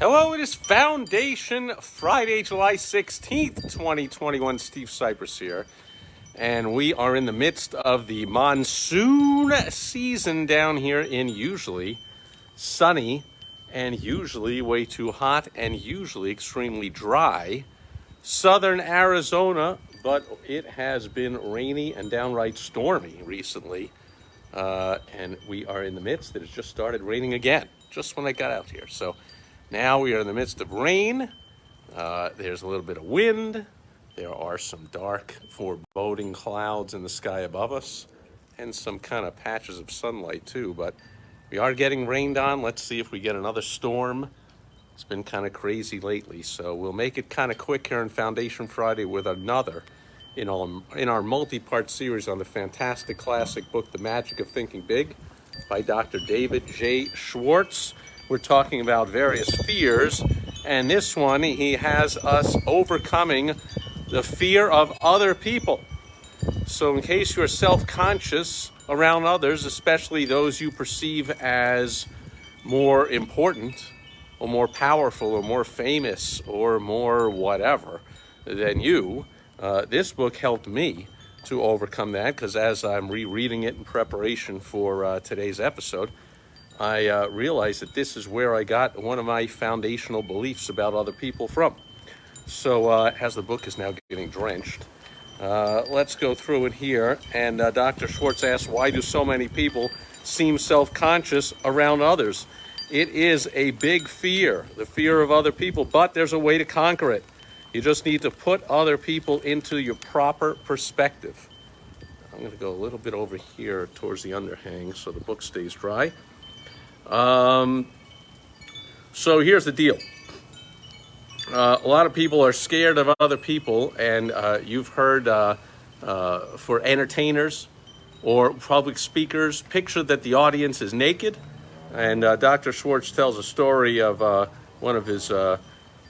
Hello, it is Foundation Friday, July 16th, 2021. Steve Sipress here. And we are in the midst of the monsoon season down here in usually sunny and usually way too hot and usually extremely dry southern Arizona. But it has been rainy and downright stormy recently. And we are in the midst. It has just started raining again, just when I got out here. So now we are in the midst of rain. There's a little bit of wind. There are some dark, foreboding clouds in the sky above us and some kind of patches of sunlight too. But we are getting rained on. Let's see if we get another storm. It's been kind of crazy lately. So we'll make it kind of quick here on Foundation Friday with another in our multi-part series on the fantastic classic book, The Magic of Thinking Big by Dr. David J. Schwartz. We're talking about various fears, and this one, he has us overcoming the fear of other people. So in case you're self-conscious around others, especially those you perceive as more important or more powerful or more famous or more whatever than you, this book helped me to overcome that, because as I'm rereading it in preparation for today's episode, I realized that this is where I got one of my foundational beliefs about other people from. So as the book is now getting drenched, let's go through it here. And Dr. Schwartz asks, why do so many people seem self-conscious around others? It is a big fear, the fear of other people, but there's a way to conquer it. You just need to put other people into your proper perspective. I'm going to go a little bit over here towards the underhang so the book stays dry. So here's the deal. A lot of people are scared of other people, and you've heard for entertainers or public speakers, picture that the audience is naked. And Dr. Schwartz tells a story of one of his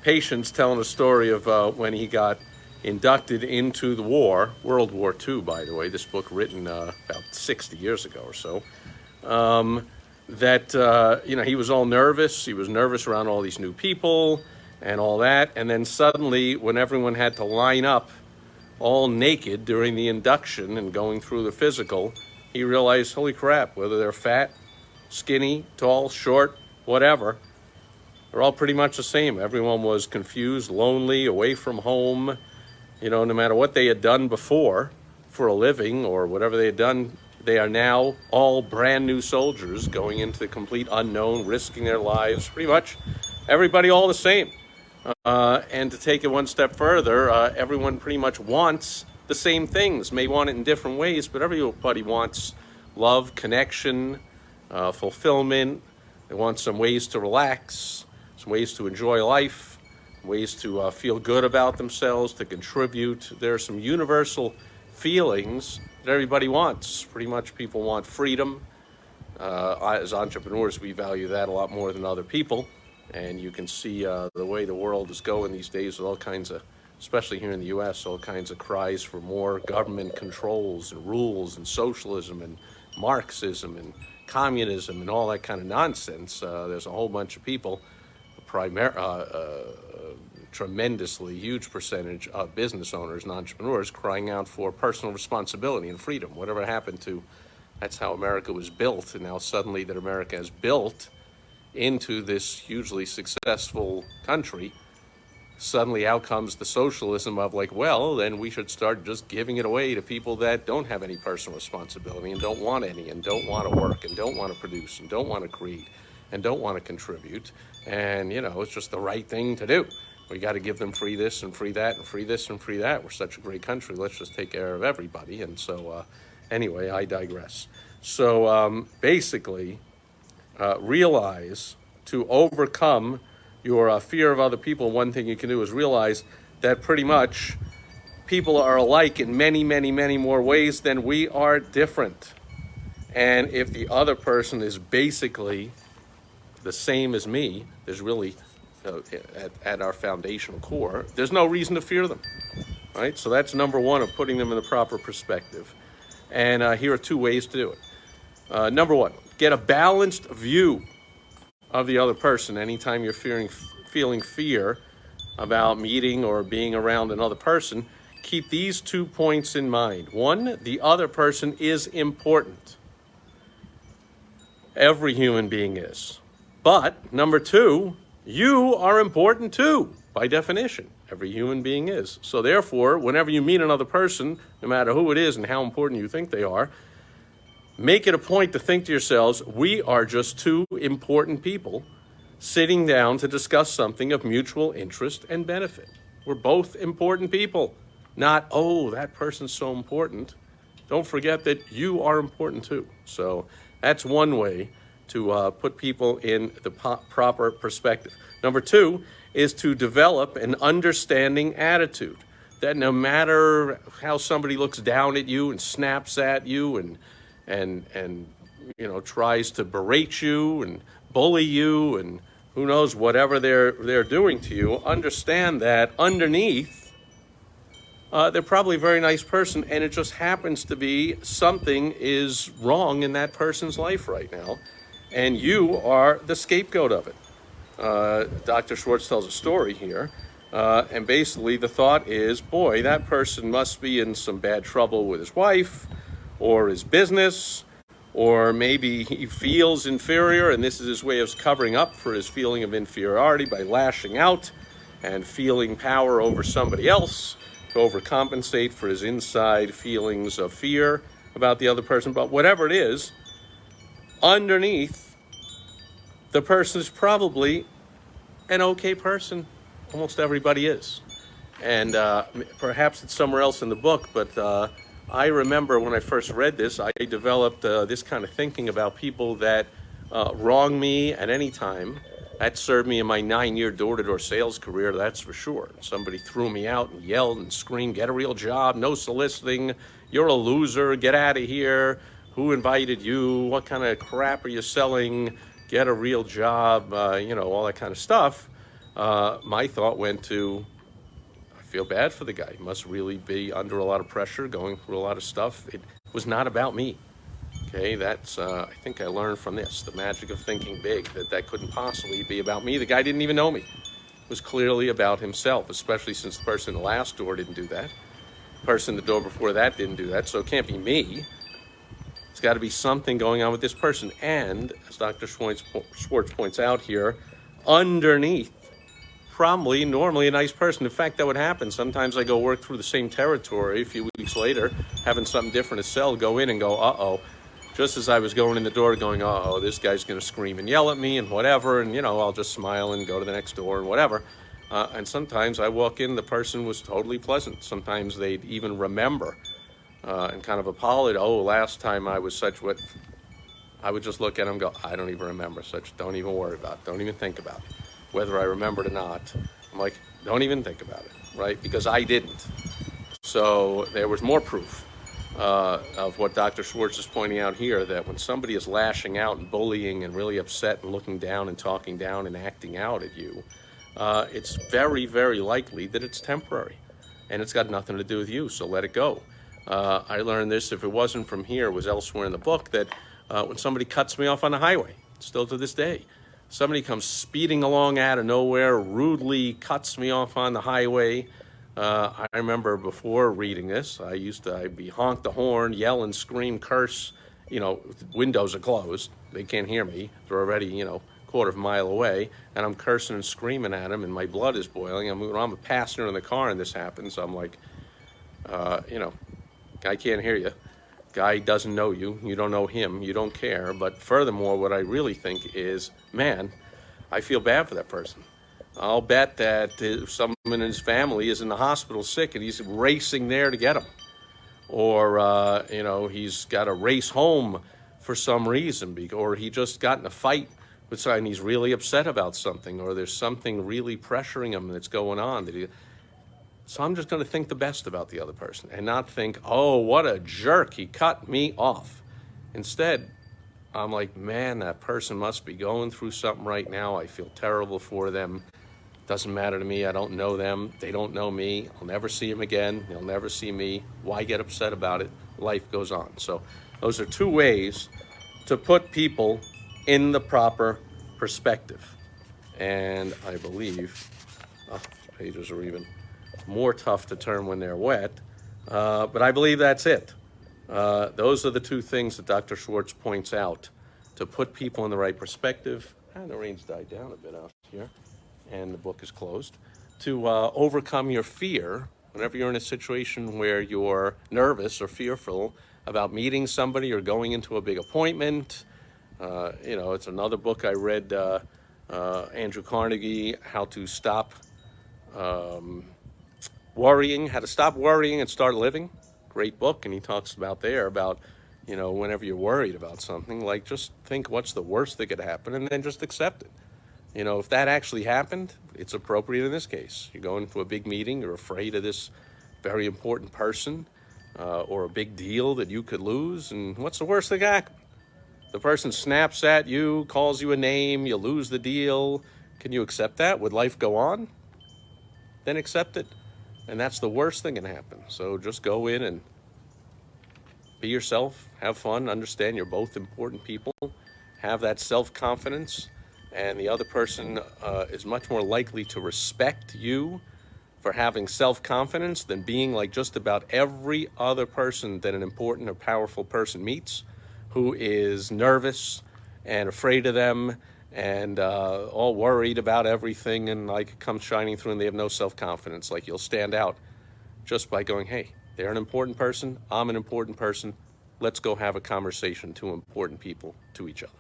patients telling a story of when he got inducted into the war, World War II, by the way, this book written about 60 years ago or so. He was all nervous. He was nervous around all these new people and all that. And then suddenly, when everyone had to line up all naked during the induction and going through the physical, he realized, holy crap, whether they're fat, skinny, tall, short, whatever, they're all pretty much the same. Everyone was confused, lonely, away from home. No matter what they had done before for a living or whatever they had done, they are now all brand new soldiers going into the complete unknown, risking their lives. Pretty much everybody all the same. And to take it one step further, everyone pretty much wants the same things, may want it in different ways, but everybody wants love, connection, fulfillment. They want some ways to relax, some ways to enjoy life, ways to feel good about themselves, to contribute. There are some universal feelings that everybody wants. Pretty much people want freedom. As entrepreneurs, we value that a lot more than other people. And you can see the way the world is going these days with all kinds of, especially here in the U.S., all kinds of cries for more government controls and rules and socialism and Marxism and communism and all that kind of nonsense. There's a whole bunch of people, tremendously huge percentage of business owners and entrepreneurs crying out for personal responsibility and freedom. Whatever happened to, that's how America was built, and now suddenly that America has built into this hugely successful country, suddenly out comes the socialism of then we should start just giving it away to people that don't have any personal responsibility and don't want any and don't want to work and don't want to produce and don't want to create and don't want to contribute. And, it's just the right thing to do. We got to give them free this and free that and free this and free that. We're such a great country. Let's just take care of everybody. And so, anyway, I digress. So, basically, realize to overcome your fear of other people, one thing you can do is realize that pretty much people are alike in many, many, many more ways than we are different. And if the other person is basically the same as me, there's really, at our foundational core, there's no reason to fear them, right? So that's number one, of putting them in the proper perspective. And here are two ways to do it. Number one, get a balanced view of the other person anytime you're feeling fear about meeting or being around another person, keep these 2 points in mind. One, the other person is important. Every human being is. But number two, you are important too, by definition. Every human being is. So therefore, whenever you meet another person, no matter who it is and how important you think they are, make it a point to think to yourselves, we are just two important people sitting down to discuss something of mutual interest and benefit. We're both important people, not, oh, that person's so important. Don't forget that you are important too. So that's one way to put people in the proper perspective. Number two is to develop an understanding attitude that no matter how somebody looks down at you and snaps at you and tries to berate you and bully you and who knows whatever they're doing to you, understand that underneath they're probably a very nice person, and it just happens to be something is wrong in that person's life right now, and you are the scapegoat of it. Dr. Schwartz tells a story here, and basically the thought is, boy, that person must be in some bad trouble with his wife or his business, or maybe he feels inferior, and this is his way of covering up for his feeling of inferiority by lashing out and feeling power over somebody else to overcompensate for his inside feelings of fear about the other person. But whatever it is, underneath, the person is probably an okay person. Almost everybody is. And perhaps it's somewhere else in the book, but I remember when I first read this, I developed this kind of thinking about people that wrong me at any time. That served me in my 9-year door-to-door sales career, that's for sure. Somebody threw me out and yelled and screamed, get a real job, no soliciting, you're a loser, get out of here, who invited you, what kind of crap are you selling, get a real job, all that kind of stuff. My thought went to, I feel bad for the guy. He must really be under a lot of pressure, going through a lot of stuff. It was not about me. Okay, that's, I think I learned from this, the magic of thinking big, that couldn't possibly be about me. The guy didn't even know me. It was clearly about himself, especially since the person in the last door didn't do that. The person in the door before that didn't do that, so it can't be me. It's got to be something going on with this person. And, as Dr. Schwartz points out here, underneath, probably normally a nice person. In fact, that would happen. Sometimes I go work through the same territory a few weeks later, having something different to sell, go in and go, uh-oh. Just as I was going in the door going, uh-oh, this guy's going to scream and yell at me and whatever, and, I'll just smile and go to the next door and whatever. And sometimes I walk in, the person was totally pleasant. Sometimes they'd even remember and kind of apologize. Oh, last time I was such what... I would just look at them and go, I don't even remember such. Don't even worry about it. Don't even think about it. Whether I remembered or not. I'm like, don't even think about it, right? Because I didn't. So there was more proof of what Dr. Schwartz is pointing out here, that when somebody is lashing out and bullying and really upset and looking down and talking down and acting out at you, it's very, very likely that it's temporary. And it's got nothing to do with you, so let it go. I learned this, if it wasn't from here, it was elsewhere in the book, that when somebody cuts me off on the highway, still to this day, somebody comes speeding along out of nowhere, rudely cuts me off on the highway. I remember before reading this, I'd be honk the horn, yell and scream, curse. Windows are closed. They can't hear me. They're already, quarter of a mile away. And I'm cursing and screaming at them, and my blood is boiling. I'm a passenger in the car, and this happens. I'm like, guy can't hear you. Guy doesn't know you. You don't know him. You don't care. But furthermore, what I really think is, man, I feel bad for that person. I'll bet that someone in his family is in the hospital sick and he's racing there to get him. Or, he's got to race home for some reason, or he just got in a fight with someone and he's really upset about something, or there's something really pressuring him that's going on. So I'm just going to think the best about the other person and not think, oh, what a jerk, he cut me off. Instead, I'm like, man, that person must be going through something right now. I feel terrible for them. Doesn't matter to me. I don't know them. They don't know me. I'll never see them again. They'll never see me. Why get upset about it? Life goes on. So those are two ways to put people in the proper perspective. And I believe, pages are even more tough to turn when they're wet, but I believe that's it. Those are the two things that Dr. Schwartz points out to put people in the right perspective. And the rain's died down a bit out here, and the book is closed. To overcome your fear whenever you're in a situation where you're nervous or fearful about meeting somebody or going into a big appointment. It's another book I read, Andrew Carnegie, How to Stop Worrying, How to Stop Worrying and Start Living. Great book, and he talks about whenever you're worried about something, like just think what's the worst that could happen and then just accept it. If that actually happened, it's appropriate in this case. You're going to a big meeting, you're afraid of this very important person or a big deal that you could lose, and what's the worst that could happen? The person snaps at you, calls you a name, you lose the deal. Can you accept that? Would life go on? Then accept it. And that's the worst thing that can happen. So just go in and be yourself, have fun, understand you're both important people, have that self-confidence, and the other person is much more likely to respect you for having self-confidence than being like just about every other person that an important or powerful person meets, who is nervous and afraid of them and all worried about everything, and like comes shining through and they have no self-confidence. Like, you'll stand out just by going, hey, they're an important person, I'm an important person, let's go have a conversation, two important people to each other.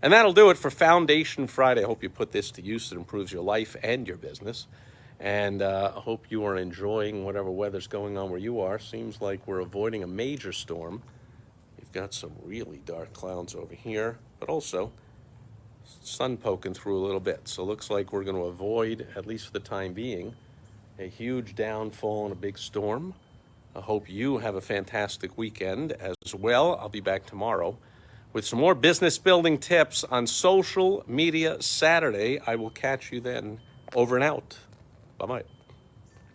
And that'll do it for Foundation Friday. I hope you put this to use. It improves your life and your business. And I hope you are enjoying whatever weather's going on where you are. Seems like we're avoiding a major storm. We've got some really dark clouds over here, but also sun poking through a little bit. So it looks like we're going to avoid, at least for the time being, a huge downfall and a big storm. I hope you have a fantastic weekend as well. I'll be back tomorrow with some more business building tips on Social Media Saturday. I will catch you then. Over and out. Bye-bye.